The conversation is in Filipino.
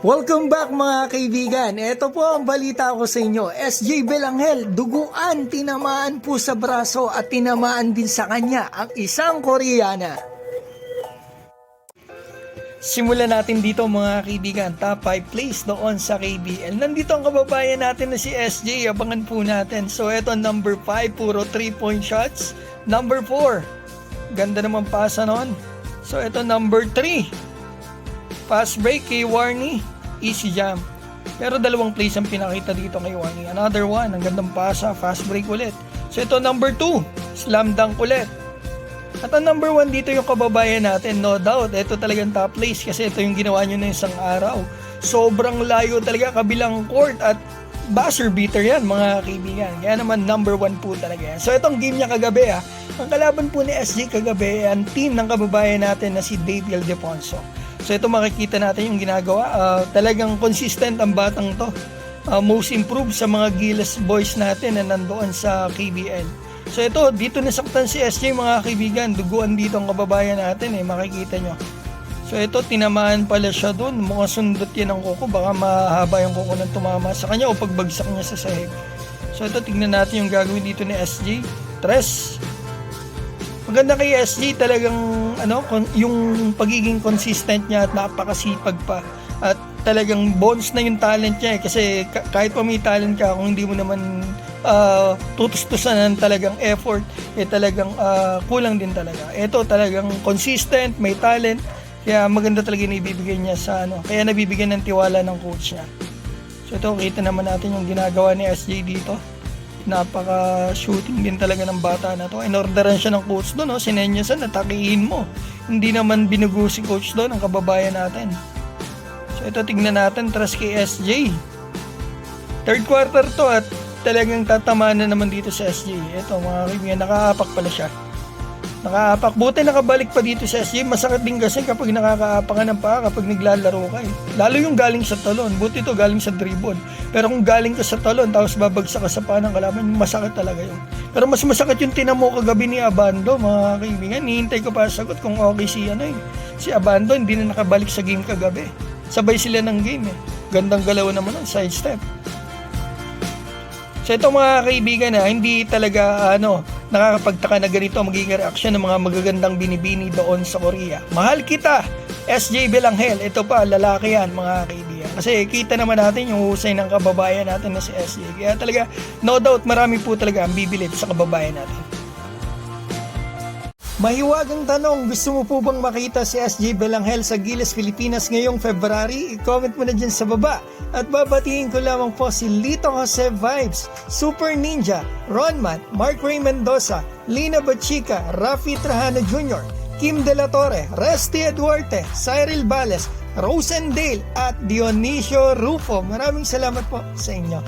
Welcome back mga kaibigan. Ito po ang balita ko sa inyo. SJ Belanghel, duguan, tinamaan po sa braso at tinamaan din sa kanya ang isang Koreana. Simulan natin dito mga kaibigan. Top 5 place doon sa KBL. Nandito ang kababayan natin na si SJ. Abangan po natin. So ito number 5, puro 3-point shots. Number 4, ganda naman pasa noon. So ito number 3, fast break kay Warney, easy jump. Pero dalawang plays ang pinakita dito kay Warney. Another one, ang gandang pasa, fast break ulit. So ito number 2, slam dunk ulit. At ang number 1 dito yung kababayan natin, no doubt. Ito talagang top place kasi ito yung ginawa nyo na isang araw. Sobrang layo talaga kabilang court at buzzer beater yan mga kaibigan. Kaya naman number 1 po talaga yan. So itong game niya kagabi ang kalaban po ni SJ kagabi, ang team ng kababayan natin na si Dave Ildefonso. So ito makikita natin yung ginagawa. Talagang consistent ang batang to. Most improved sa mga Gilas boys natin na nandoon sa KBL. So ito, dito nasaktan si SJ mga kaibigan. Duguan dito ang kababayan natin makikita nyo. So ito, tinamaan pala siya doon. Mukhang sundot yan ang kuko. Baka mahaba yung kuko ng tumama sa kanya o pagbagsak niya sa sahig. So ito, tignan natin yung gagawin dito ni SJ. Tres. Maganda kay SJ talagang yung pagiging consistent niya at napakasipag pa. At talagang bonus na yung talent niya kasi kahit pa may talent ka, kung hindi mo naman tutustusan ng talagang effort, talagang kulang din talaga. Ito talagang consistent, may talent, kaya maganda talaga yung ibibigay niya sa kaya nabibigyan ng tiwala ng coach niya. So ito, kita naman natin yung ginagawa ni SJ dito. Napaka-shooting din talaga ng bata na to. Inorderan siya ng coach doon, sinenyasan, natakihin mo. Hindi naman binugo si coach doon, ang kababayan natin. So ito, tignan natin, trust kay SJ. Third quarter to at talagang tatamaan na naman dito sa SJ. Ito mga kaibigan, nakaapak pala siya. Nakaapak. Buti nakabalik pa dito sa SJ. Masakit din kasi kapag nakakaapak ka ng paa kapag naglalaro ka Lalo yung galing sa talon. Buti ito galing sa dribble. Pero kung galing ka sa talon tapos babagsak ka sa paa ng kalaban, masakit talaga yun. Pero mas masakit yung tinamo kagabi ni Abando mga kaibigan. Hihintay ko pa sagot kung okay si Abando. Hindi na nakabalik sa game kagabi. Sabay sila ng game Gandang galaw naman ang side step. So ito mga kaibigan hindi talaga nakakapagtaka na ganito ang magiging reaksyon ng mga magagandang binibini doon sa Korea. Mahal kita, SJ Belanghel. Ito pa, lalaki yan mga kaibigan. Kasi kita naman natin yung husay ng kababayan natin na si SJ. Kaya talaga, no doubt, marami po talaga ang bibilib sa kababayan natin. Mahiwagang tanong, gusto mo po bang makita si SJ Belanghel sa Gilas Pilipinas ngayong February? I-comment mo na dyan sa baba. At babatiin ko lamang po si Lito Jose Vibes, Super Ninja, Ronman, Mark Ray Mendoza, Lina Bachica, Rafi Trajano Jr., Kim De La Torre, Resty Eduarte, Cyril Bales, Rosendale at Dionisio Rufo. Maraming salamat po sa inyo.